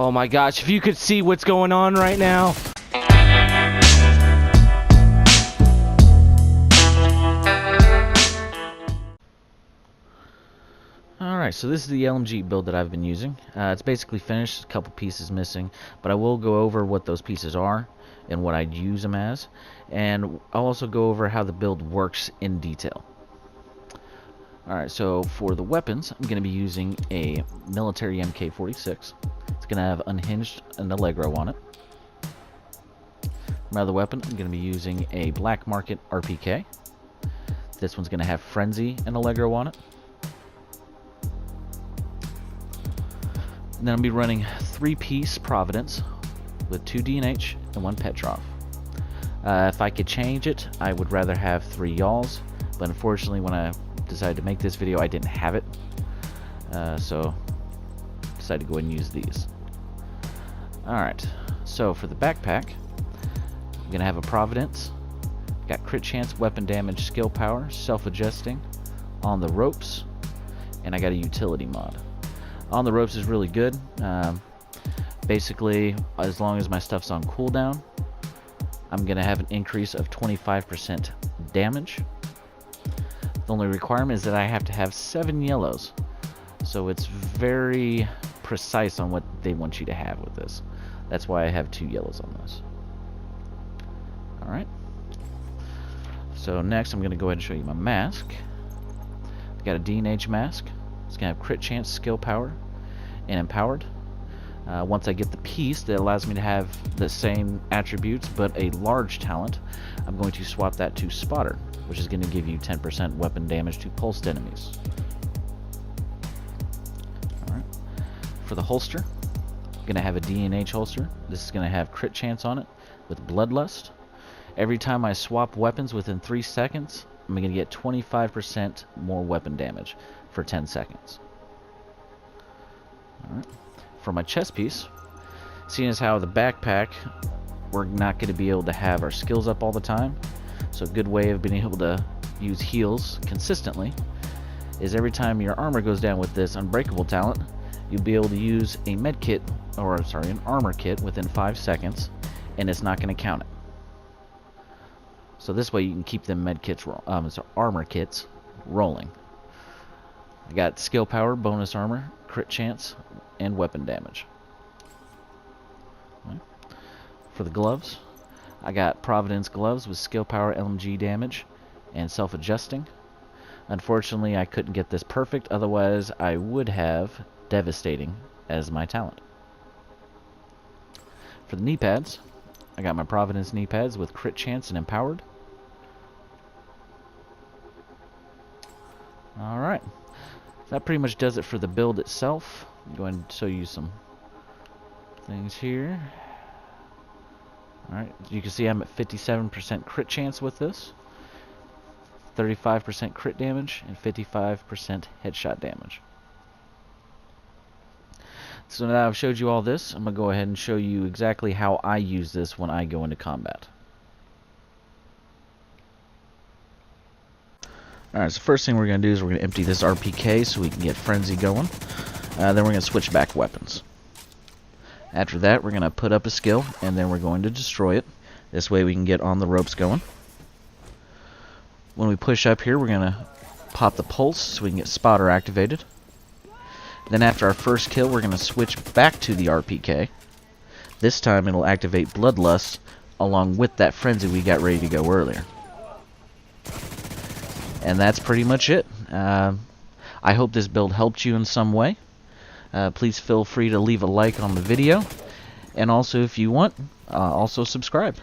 Oh my gosh, if you could see what's going on right now. Alright, so this is the LMG build that I've been using. It's basically finished, a couple pieces missing, but I will go over what those pieces are and what I'd use them as, and I'll also go over how the build works in detail. Alright, so for the weapons, I'm going to be using a military MK46. It's going to have unhinged and Allegro on it. For my other weapon, I'm going to be using a black market RPK. This one's going to have frenzy and Allegro on it. And then I'll be running 3-piece Providence with 2 D&H and 1 Petrov. If I could change it, I would rather have 3 Yawls, but unfortunately when I decided to make this video I didn't have it, so decided to go ahead and use these. Alright, so for the backpack, I'm going to have a Providence, got crit chance, weapon damage, skill power, self-adjusting, on the ropes, and I got a utility mod. On the ropes is really good. Basically, as long as my stuff's on cooldown, I'm going to have an increase of 25% damage. The only requirement is that I have to have 7 yellows. So it's very precise on what they want you to have with this. That's why I have 2 yellows on this. Alright. So next I'm going to go ahead and show you my mask. I've got a D&H mask. It's going to have crit chance, skill power, and empowered. Once I get the piece that allows me to have the same attributes but a large talent, I'm going to swap that to spotter, which is going to give you 10% weapon damage to pulsed enemies. Alright. For the holster, I'm going to have a D&H holster. This is going to have crit chance on it with bloodlust. Every time I swap weapons within 3 seconds, I'm going to get 25% more weapon damage for 10 seconds. Alright. For my chest piece, seeing as how the backpack, we're not going to be able to have our skills up all the time, so a good way of being able to use heals consistently is every time your armor goes down with this unbreakable talent, you'll be able to use a med kit, or sorry, an armor kit within 5 seconds, and it's not going to count it. So this way you can keep them med kits, armor kits rolling. I got skill power, bonus armor, crit chance, and weapon damage. Right. For the gloves, I got Providence gloves with skill power, LMG damage, and self-adjusting. Unfortunately, I couldn't get this perfect, otherwise I would have devastating as my talent. For the knee pads, I got my Providence knee pads with crit chance and empowered. Alright. That pretty much does it for the build itself. I'm going to show you some things here. Alright, you can see I'm at 57% crit chance with this, 35% crit damage, and 55% headshot damage. So now I've showed you all this, I'm going to go ahead and show you exactly how I use this when I go into combat. Alright, so first thing we're going to do is we're going to empty this RPK so we can get frenzy going. Then we're going to switch back weapons. After that, we're going to put up a skill, and then we're going to destroy it. This way we can get on the ropes going. When we push up here, we're going to pop the pulse so we can get spotter activated. Then after our first kill, we're going to switch back to the RPK. This time it'll activate bloodlust along with that frenzy we got ready to go earlier. And that's pretty much it. I hope this build helped you in some way. Please feel free to leave a like on the video. And also, if you want, also subscribe.